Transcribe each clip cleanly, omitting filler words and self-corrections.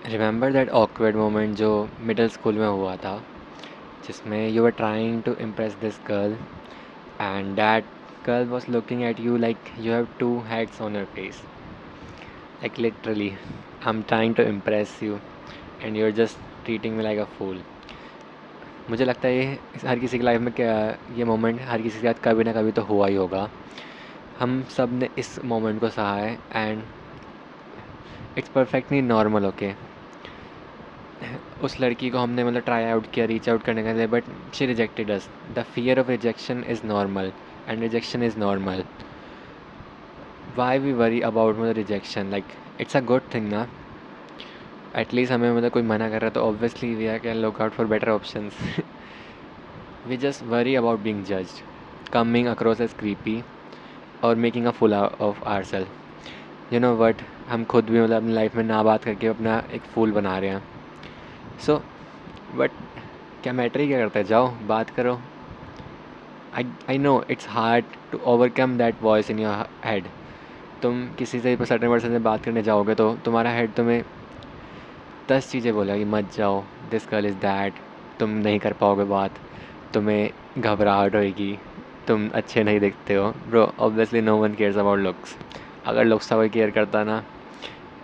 Remember that awkward moment जो middle school में हुआ था, जिसमें you were trying to impress this girl and that girl was looking at you like you have two heads on your face, like literally I am trying to impress you and you are just treating me like a fool. मुझे लगता है ये हर किसी की life में क्या, ये moment हर किसी के साथ कभी ना कभी तो हुआ ही होगा। हम सब ने इस मोमेंट को सहा है and it's perfectly normal. Okay, उस लड़की को हमने मतलब ट्राई आउट किया रीच आउट करने के लिए, but she rejected us. The fear of rejection is normal and rejection is normal. Why we worry about मतलब rejection, like it's a good thing ना। एटलीस्ट हमें मतलब कोई मना कर रहा है तो obviously we are can look out for better options. We just worry about being judged, coming across as creepy और making a fool of our self. You know what, हम खुद भी मतलब अपनी लाइफ में ना बात करके अपना एक फूल बना रहे हैं। सो बट क्या मैटर ही क्या करता है, जाओ बात करो। I know it's hard to overcome that voice in your head. तुम किसी से सर्टेन पर्सन से बात करने जाओगे तो तुम्हारा हेड तुम्हें 10 चीज़ें बोलेगा कि मत जाओ, दिस गर्ल इज़ दैट, तुम नहीं कर पाओगे बात, तुम्हें घबराहट होएगी, तुम अच्छे नहीं दिखते हो। Bro obviously no one cares about looks. अगर लुक्स का कोई केयर करता ना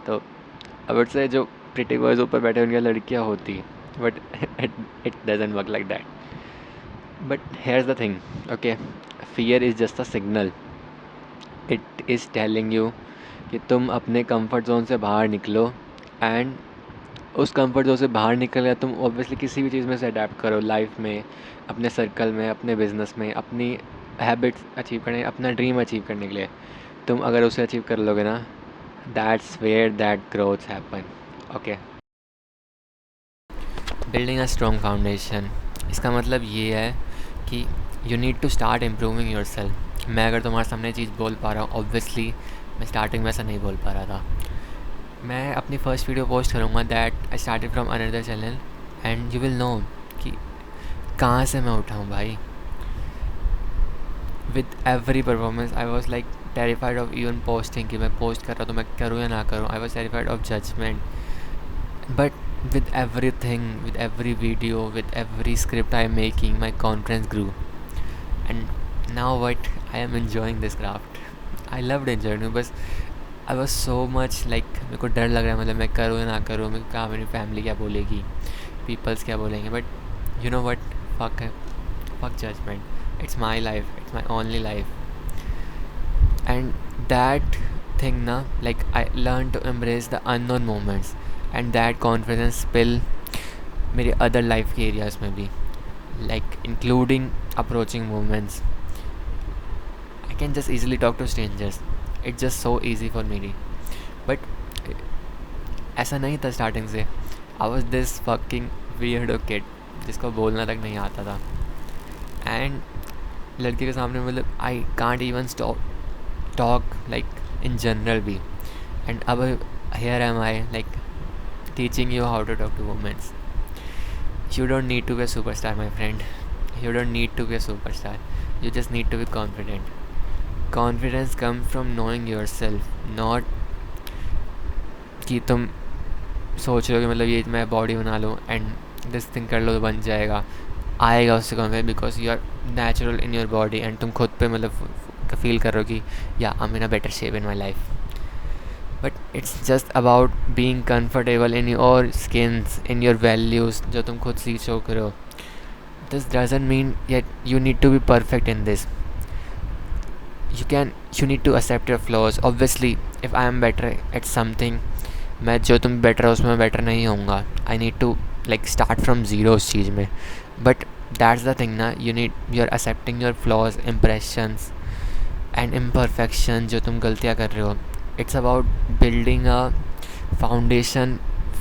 तो आई वुड से जो प्रिटी बॉयज़ ऊपर बैठे उनकी लड़कियाँ होती, but it doesn't work like that. But hairs the thing, okay, fear is just a signal. It is telling you कि तुम अपने कंफर्ट जोन से बाहर निकलो एंड उस कंफर्ट जोन से बाहर निकल गया तुम ऑब्वियसली किसी भी चीज़ में से अडेप्ट करो लाइफ में, अपने सर्कल में, अपने बिजनेस में, अपनी हैबिट्स अचीव करने, अपना ड्रीम अचीव करने के लिए। तुम अगर उसे अचीव कर लोगे ना, that's where that growth happen. Okay, building a strong foundation, इसका मतलब ये है कि you need to start improving yourself. मैं अगर तुम्हारे सामने चीज़ बोल पा रहा हूँ, ऑब्वियसली मैं स्टार्टिंग में ऐसा नहीं बोल पा रहा था। मैं अपनी फ़र्स्ट वीडियो पोस्ट करूँगा that I started from another channel and you will know कि कहाँ से मैं उठा हूँ भाई। With every performance I was like terrified of even posting, कि मैं पोस्ट कर रहा तो मैं करूँ या ना करूँ। I was terrified of judgement, but with everything, with every video, with every script I am making, my confidence grew. And now what, I am enjoying this craft. I loved enjoying it, बस I was so much like मेरे को डर लग रहा है, मतलब मैं करूँ या ना करूँ, मेरे को क्या, मेरी फैमिली क्या बोलेगी, पीपल्स क्या बोलेंगे। But you know what, fuck judgment, it's my life, it's my only life. And that thing na, like I learned to embrace the unknown moments and that confidence spill मेरे other life के areas में भी, like including approaching moments. I can just easily talk to strangers, it's just so easy for me. But ऐसा नहीं था starting से। I was this fucking weirdo kid जिसको बोलना तक नहीं आता था, एंड लड़के के सामने मतलब I can't even stop talk like in general भी। एंड अब here am I like teaching you how to talk to women. You don't need to be a superstar, my friend. You don't need to be a superstar. You just need to be confident. Confidence comes from knowing yourself, not कि तुम सोच रहे हो कि मतलब ये मैं body बना लूँ एंड दिस थिंग कर लो तो बन जाएगा। आएगा उससे confidence because you are natural in your body and तुम खुद पे मतलब फील कर रहे हो कि या I am in a better shape in my life. But it's just about being comfortable in your skins, in your values जो तुम खुद सीख रहे हो। This doesn't mean yet you need to be perfect in this. You need to accept your flaws. Obviously if I am better at something, मैं जो तुम better हो उसमें मैं बेटर नहीं होऊंगा। I need to like start from zero उस चीज़ में। बट दैट्स द थिंग ना, you are accepting your flaws, impressions and imperfection, जो तुम गलतियाँ कर रहे हो। It's about building a foundation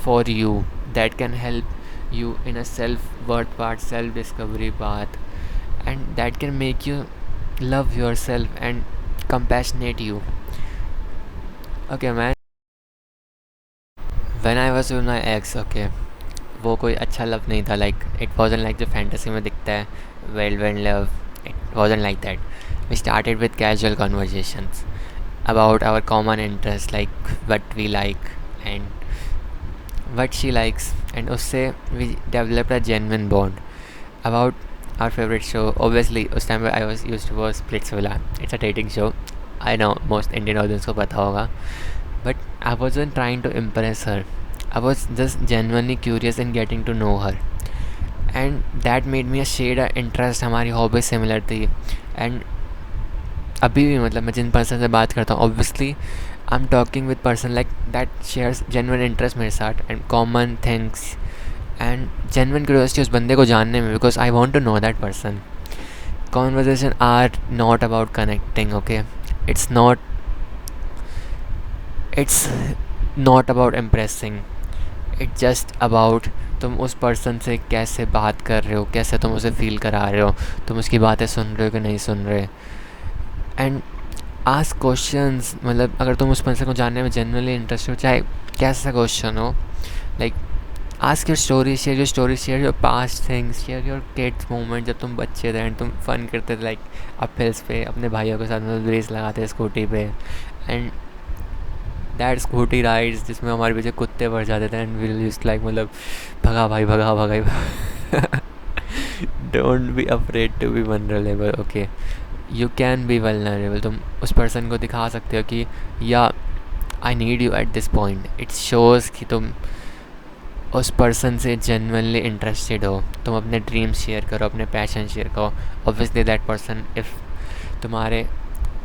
for you that can help you in a self-worth path, self-discovery path, and that can make you love yourself and compassionate you. Okay man, when I was with my ex, okay, वो कोई अच्छा love नहीं था, like it wasn't like जो fantasy में दिखता है well love. It wasn't like that. We started with casual conversations about our common interests, like what we like and what she likes, and उससे we developed a genuine bond about our favorite show. Obviously उस time I was used to watch Splitsvilla. It's a dating show. I know most Indian audience को पता होगा, but I wasn't trying to impress her. I was just genuinely curious in getting to know her, and that made me a shade of interest. हमारी hobby similar थी, and अभी भी मतलब मैं जिन person से बात करता हूँ, obviously I am talking with person like that shares genuine interest मेरे साथ and common things and genuine curiosity उस बंदे को जानने में, because I want to know that person. Conversations are not about connecting, okay. It's not about impressing. It's just about तुम उस person से कैसे बात कर रहे हो, कैसे तुम उसे फील करा रहे हो, तुम उसकी बातें सुन रहे हो कि नहीं सुन रहे. एंड आस्क क्वेश्चंस, मतलब अगर तुम उस पर्सन को जानने में जनरली इंटरेस्ट हो, चाहे कैसा क्वेश्चन हो, like ask your story, share your past things, share your kids moment जब तुम बच्चे थे एंड तुम फन करते थे, लाइक अप हिल्स पे अपने भाइयों के साथ मतलब रेस लगाते स्कूटी पे, एंड दैट स्कूटी राइड्स जिसमें हमारे पीछे कुत्ते भर जाते थे एंड विल यूज्ड लाइक मतलब भगा भाई भगा भगा. Don't be afraid to be vulnerable, okay. You can be vulnerable. तुम उस पर्सन को दिखा सकते हो कि या I need you at this point. It shows कि तुम उस पर्सन से जेन्युइनली इंटरेस्टेड हो. तुम अपने ड्रीम्स शेयर करो, अपने पैशन शेयर करो. ऑब्वियसली दैट पर्सन इफ़ तुम्हारे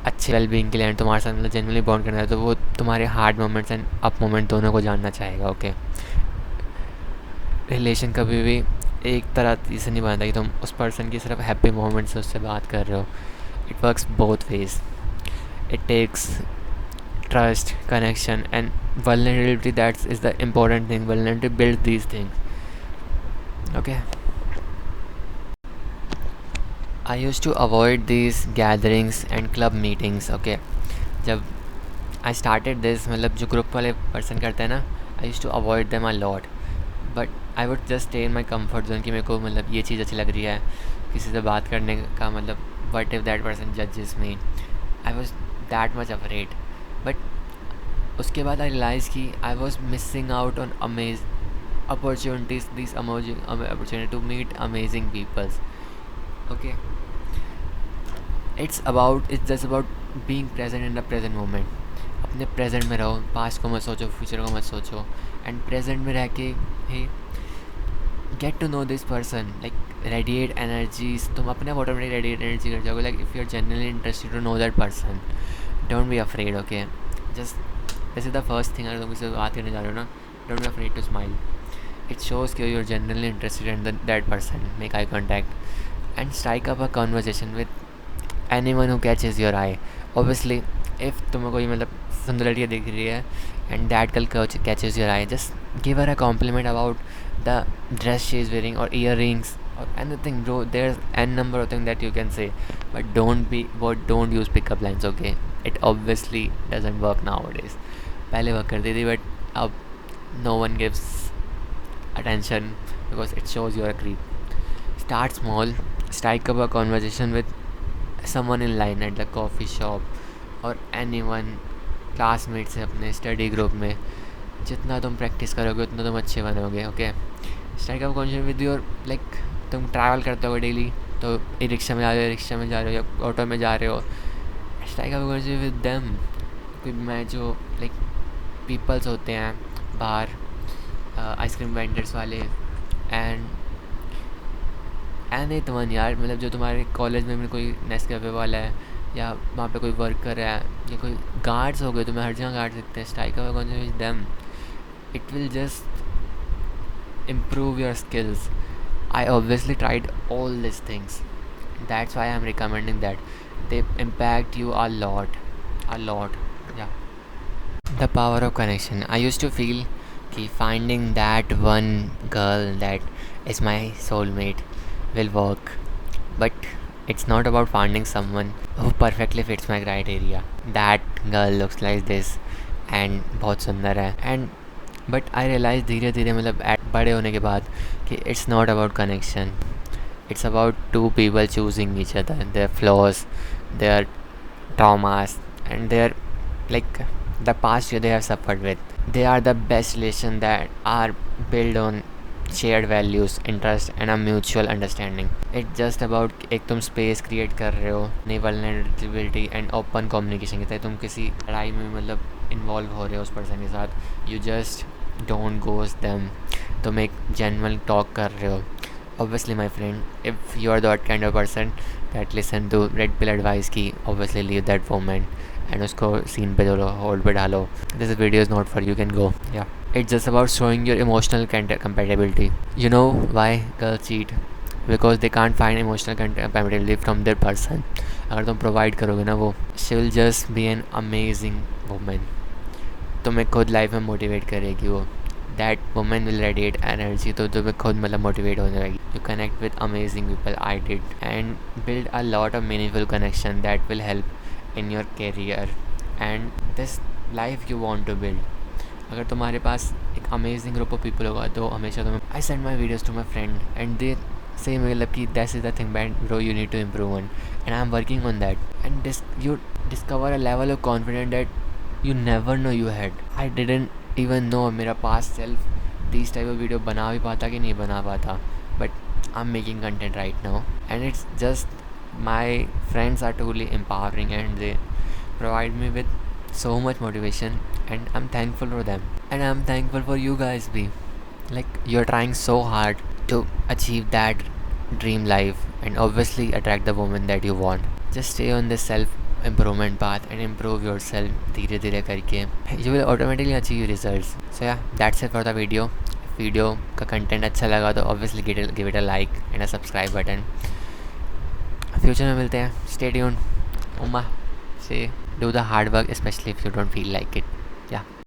अच्छे वेलबींग के लिए एंड तुम्हारे साथ मतलब जेन्युइनली बॉन्ड करना है, तो वो तुम्हारे hard moments and up moment दोनों को जानना चाहेगा, ओके. रिलेशन कभी भी एक तरह से नहीं बनता कि तुम उस पर्सन की सिर्फ हैप्पी मोमेंट्स से उससे बात कर रहे हो. It works both ways. It takes trust, connection, and vulnerability. That is the important thing. Vulnerability builds these things. Okay. I used to avoid these gatherings and club meetings. Okay. जब I started this, मतलब जो group वाले person करते हैं ना, I used to avoid them a lot. But I would just stay in my comfort zone कि मेरे को मतलब ये चीज़ अच्छी लग रही है, किसी से बात करने का मतलब what if that person judges me. I was that much afraid. But उसके बाद I realized कि I was missing out on opportunities, these amazing opportunity to meet amazing people. Okay. It's just about being present in the present moment. अपने present में रहो, past को मत सोचो, future को मत सोचो, and present में रह के ही get to know this person, like radiate energies. तुम अपने आप ऑटोमेटिक रेडिएट एनर्जी कर जाओगे. Like if you are genuinely interested to know that person, don't be afraid, okay. Just this is the first thing. अगर तुम किसी से बात करने जा रहे हो ना, don't be afraid to smile. It shows कि you are genuinely interested in that person. Make eye contact and strike up a conversation with anyone who catches your eye. Obviously if तुम्हें कोई मतलब सुंदर लड़की दिख रही है and that girl catches your eye, just give her a compliment about the dress she is wearing or earrings or anything, bro. There's n number of things that you can say, but don't use pickup lines, okay. It obviously doesn't work nowadays. पहले work करती थी, but अब no one gives attention because it shows you're a creep. Start small. Strike up a conversation with someone in line at the coffee shop or anyone, classmate से, अपने study group में. जितना तुम practice करोगे उतना तुम अच्छे बनोगे, okay. Strike up conversation with your, like तुम ट्रैवल करते हो डेली, तो ई रिक्शा में जा रहे हो, रिक्शा में जा रहे हो या ऑटो में जा रहे हो, strike up conversation with them. कोई मैं जो लाइक पीपल्स होते हैं बाहर, आइसक्रीम वेंडर्स वाले, एंड एनी वन यार, मतलब जो तुम्हारे कॉलेज में कोई नेस्कैफे वाला है या वहाँ पे कोई वर्कर है या कोई गार्ड्स हो गए, तुम्हें हर जगह गार्ड दिखते हैं. Strike up conversation with them. It will just improve your skills. I obviously tried all these things. That's why I'm recommending that. They impact you a lot. Yeah. The power of connection. I used to feel कि finding that one girl that is my soulmate will work, but it's not about finding someone who perfectly fits my criteria. That girl looks like this and बहुत सुंदर है, and but I realise धीरे धीरे मतलब बड़े होने के बाद कि it's not about connection. It's about two people choosing each other, their flaws, their traumas, and their like the past they have suffered with. They are the best relation that are built on shared values, interest and a mutual understanding. It's just about एक तुम space create कर रहे हो, नहीं vulnerability and open communication के तहत तुम किसी लड़ाई में मतलब इन्वॉल्व हो रहे हो उस पर्सन के साथ, you just don't ghost them, तुम एक जेन्युइन टॉक कर रहे हो. Obviously my friend, if you are that kind of person that listen to red pill advice की, obviously leave that woman and उसको scene पे डालो, hold पे डालो. This video is not for you, can go. Yeah, it's just about showing your emotional compatibility. You know why girls cheat? Because they can't find emotional compatibility from their person. अगर तुम provide करोगे ना वो, she will just be an amazing woman. तुम्हें खुद life में motivate करेगी वो. That women will radiate energy, तो तुम्हें खुद मतलब मोटिवेट होने लगेगी. You connect with amazing people, I did, and build a lot of meaningful connection that will help in your career and this life you want to build. अगर तुम्हारे पास एक amazing group of people होगा तो हमेशा तुम्हें, I send my videos to my friend and they say मतलब कि that is the thing bad bro, you need to improve on and I am working on that and you discover a level of confident that you never know you had. I didn't even know मेरा past self these type of video बना भी पाता कि नहीं बना पाता, but I'm making content right now and it's just my friends are truly empowering and they provide me with so much motivation and I'm thankful for them and I'm thankful for you guys be like you're trying so hard to achieve that dream life and obviously attract the woman that you want. Just stay on this self improvement path and improve yourself धीरे धीरे करके, you will automatically achieve results. So yeah, that's it for the video. Video का content अच्छा लगा तो obviously give it a like and a subscribe button. Future में मिलते हैं, stay tuned. Uma, say do the hard work especially if you don't feel like it. Yeah.